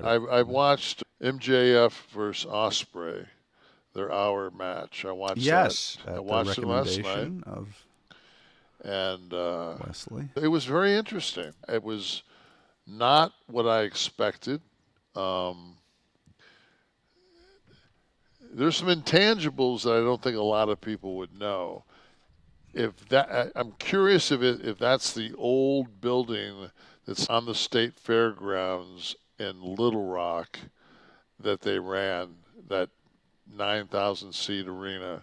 I've watched MJF versus Osprey, their hour match. I watched that. Yes, I at the watched it last night, recommendation of and Wesley. it was very interesting. It was not what I expected. Um, there's some intangibles that I don't think a lot of people would know. If that, I'm curious if that's the old building that's on the state fairgrounds in Little Rock that they ran, that 9,000 seat arena.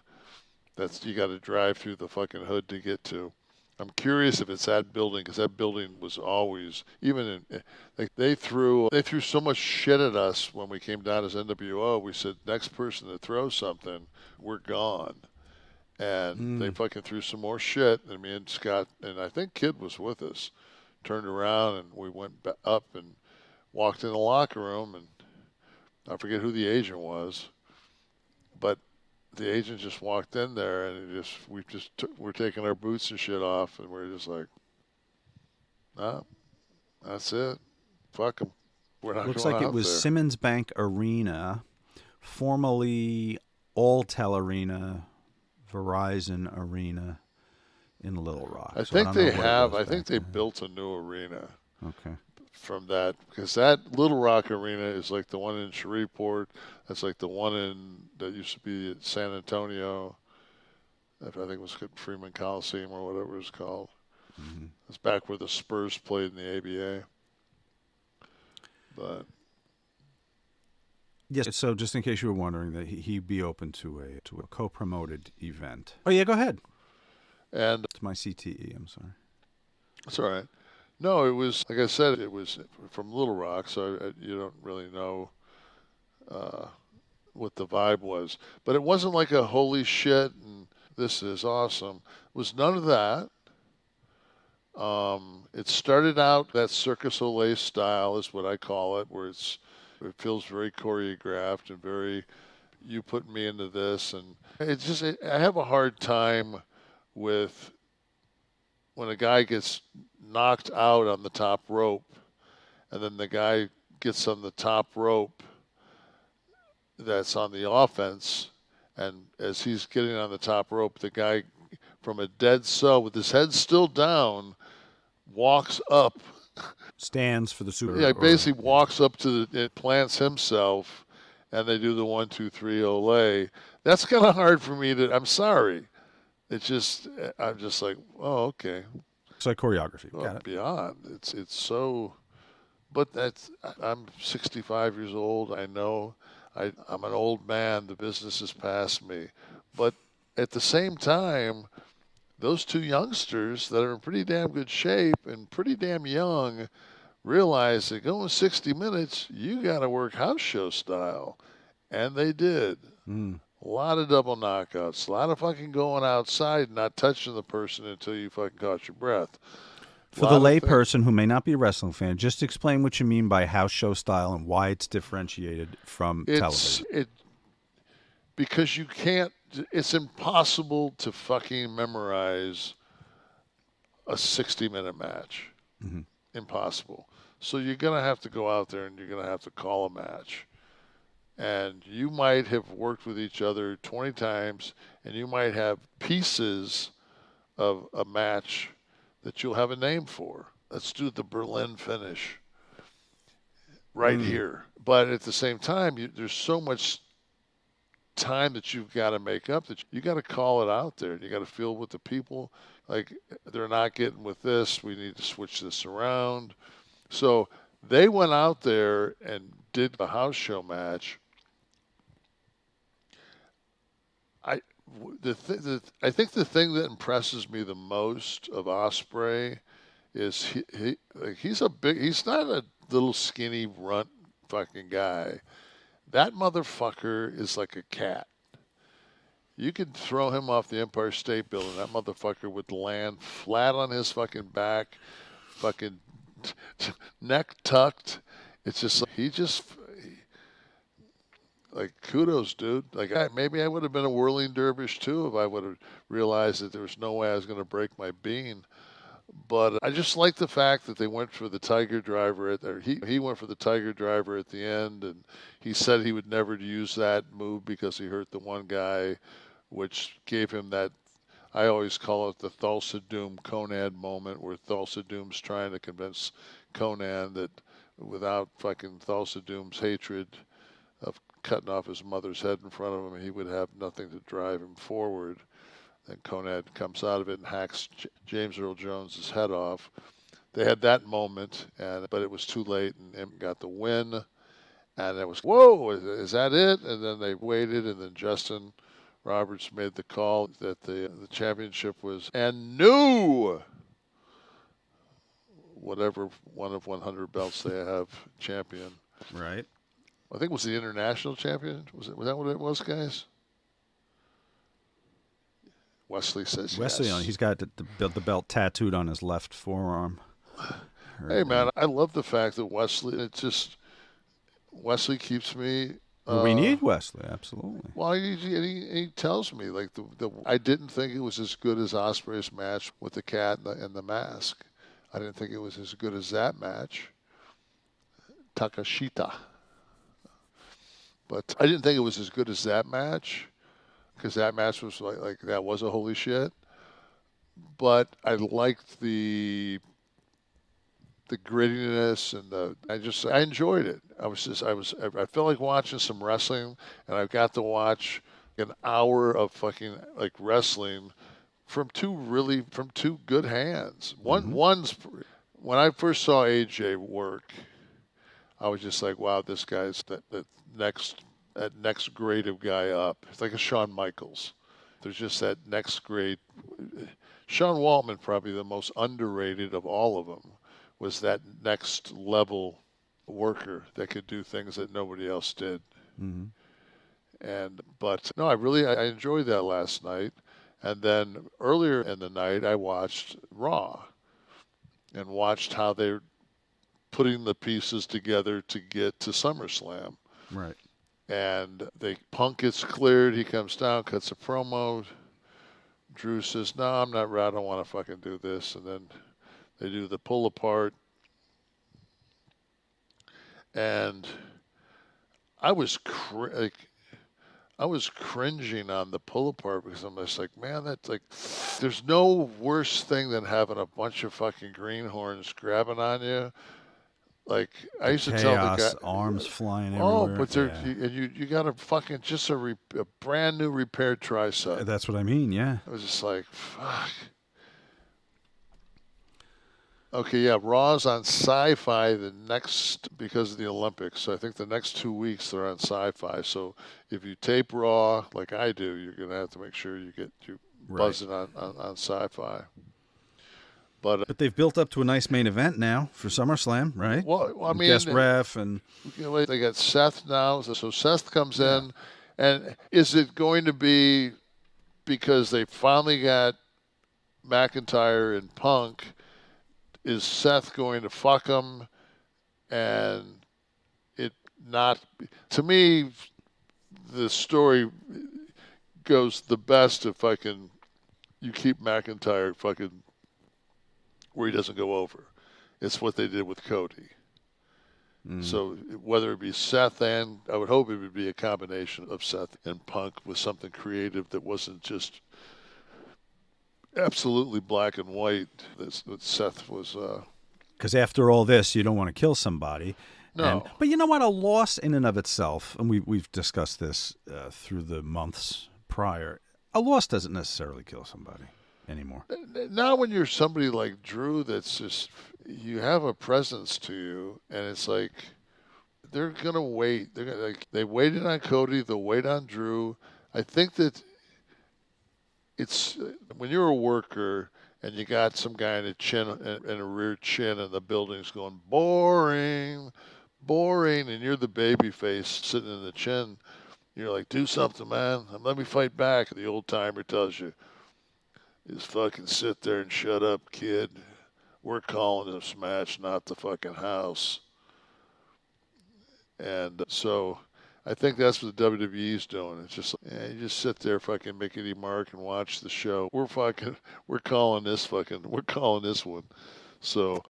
That's you got to drive through the fucking hood to get to. I'm curious if it's that building because that building was always even in like they threw so much shit at us when we came down as NWO. We said next person to throw something, we're gone. And they Mm. fucking threw some more shit. And me and Scott and I think Kid was with us. Turned around and we went up and walked in the locker room and I forget who the agent was, but the agent just walked in there and we're taking our boots and shit off and we're just like, nah, that's it. Fuck them. We're not Looks going like it out was there. Simmons Bank Arena, formerly Alltel Arena, Verizon Arena in Little Rock. I So I think don't know they what it have. was I think back they then. built a new arena Okay. from that because that Little Rock arena is like the one in Shreveport. That's like the one in that used to be at San Antonio. I think it was Freeman Coliseum or whatever it was called. Mm-hmm. It's back where the Spurs played in the ABA. But Yes. So just in case you were wondering, that he'd be open to a co-promoted event. Oh yeah, go ahead. and It's my CTE. I'm sorry. it's all right. No, it was like I said. It was from Little Rock, so you don't really know uh, what the vibe was. But it wasn't like a holy shit and this is awesome. It was none of that. It started out that Circus Olay style is what I call it, where it feels very choreographed and very you put me into this, and I have a hard time with when a guy gets knocked out on the top rope, and then the guy gets on the top rope that's on the offense, and as he's getting on the top rope, the guy from a dead cell with his head still down walks up. Stands for the super. Yeah, basically walks up to it plants himself, and they do the 1, 2, 3 Olay. That's kind of hard for me to. I'm sorry. It's just I'm just like, oh, okay. It's like choreography. Well, Got it. beyond. It's so. But I'm 65 years old. I know I'm an old man. The business has passed me. But at the same time, those two youngsters that are in pretty damn good shape and pretty damn young realize that going 60 minutes, you got to work house show style. And they did. Mm. A lot of double knockouts, a lot of fucking going outside and not touching the person until you fucking caught your breath. For the layperson who may not be a wrestling fan, just explain what you mean by house show style and why it's differentiated from television. Because you can't, it's impossible to fucking memorize a 60-minute match. Mm-hmm. Impossible. So you're going to have to go out there and you're going to have to call a match. And you might have worked with each other 20 times, and you might have pieces of a match that you'll have a name for. Let's do the Berlin finish right here. But at the same time, there's so much time that you've got to make up that you got to call it out there. You got to feel with the people like they're not getting with this. We need to switch this around. So they went out there and did a house show match. I think the thing that impresses me the most of Osprey is he's not a little skinny runt fucking guy. That motherfucker is like a cat. You could throw him off the Empire State Building. That motherfucker would land flat on his fucking back, fucking neck tucked. It's just like kudos, dude. Like maybe I would have been a whirling dervish too if I would have realized that there was no way I was going to break my bean. But I just like the fact that they went for the Tiger Driver at there. He went for the Tiger Driver at the end, and he said he would never use that move because he hurt the one guy, which gave him that. I always call it the Thulsa Doom Conan moment, where Thulsa Doom's trying to convince Conan that without fucking Thulsa Doom's hatred of cutting off his mother's head in front of him, he would have nothing to drive him forward. Then Conan comes out of it and hacks James Earl Jones's head off. They had that moment, but it was too late, and Imp got the win. And it was, whoa, is that it? And then they waited, and then Justin Roberts made the call that the championship was and new whatever one of 100 belts they have champion. Right. I think it was the international champion. Was that what it was, guys? Wesley says Wesley yes. he's got the belt tattooed on his left forearm. Hey man, I love the fact that Wesley keeps me. We need Wesley, absolutely. Well, he tells me like I didn't think it was as good as Osprey's match with the cat and the mask. I didn't think it was as good as that match. Takashita. But I didn't think it was as good as that match, because that match was like that was a holy shit. But I liked the grittiness and I enjoyed it. I felt like watching some wrestling, and I got to watch an hour of fucking like wrestling from two good hands. One's when I first saw AJ work, I was just like, wow, this guy's that next grade of guy up. It's like a Shawn Michaels. There's just that next grade. Sean Waltman, probably the most underrated of all of them, was that next level worker that could do things that nobody else did. Mm-hmm. But no, I enjoyed that last night. And then earlier in the night, I watched Raw and watched how they're putting the pieces together to get to SummerSlam. Right. And Punk gets cleared. He comes down, cuts a promo. Drew says, "No, I'm not right. I don't want to fucking do this." And then they do the pull apart. And I was cringing on the pull apart because I'm just like, man, that's like, there's no worse thing than having a bunch of fucking greenhorns grabbing on you. Like I used to tell the guy, arms flying oh, everywhere. but you got a fucking just a brand new repaired tricep. That's what I mean. Yeah. I was just like, fuck. Okay, yeah, Raw's on Sci-Fi because of the Olympics. So I think the next 2 weeks they're on Sci-Fi. So if you tape Raw like I do, you're gonna have to make sure you buzzing on Sci-Fi. But they've built up to a nice main event now for SummerSlam, right? Well, I mean, guest ref and they got Seth now. So Seth comes in, and is it going to be because they finally got McIntyre and Punk? Is Seth going to fuck him? And it not to me, the story goes the best if you keep McIntyre fucking where he doesn't go over. It's what they did with Cody. So whether it be Seth and I would hope it would be a combination of Seth and Punk with something creative that wasn't just absolutely black and white. That Seth was. Because after all this, you don't want to kill somebody. No. But you know what? A loss in and of itself, and we've discussed this through the months prior, a loss doesn't necessarily kill somebody anymore. Not when you're somebody like Drew that's just, you have a presence to you, and it's like, they're going to wait. They waited on Cody, they'll wait on Drew. I think that it's, when you're a worker and you got some guy in a rear chin and the building's going, boring, and you're the baby face sitting in the chin, you're like, do something, man. Let me fight back. The old timer tells you, just fucking sit there and shut up, kid. We're calling this match, not the fucking house. And so I think that's what the WWE's doing. It's just, you just sit there, fucking Mickey Mark, and watch the show. We're calling this one. So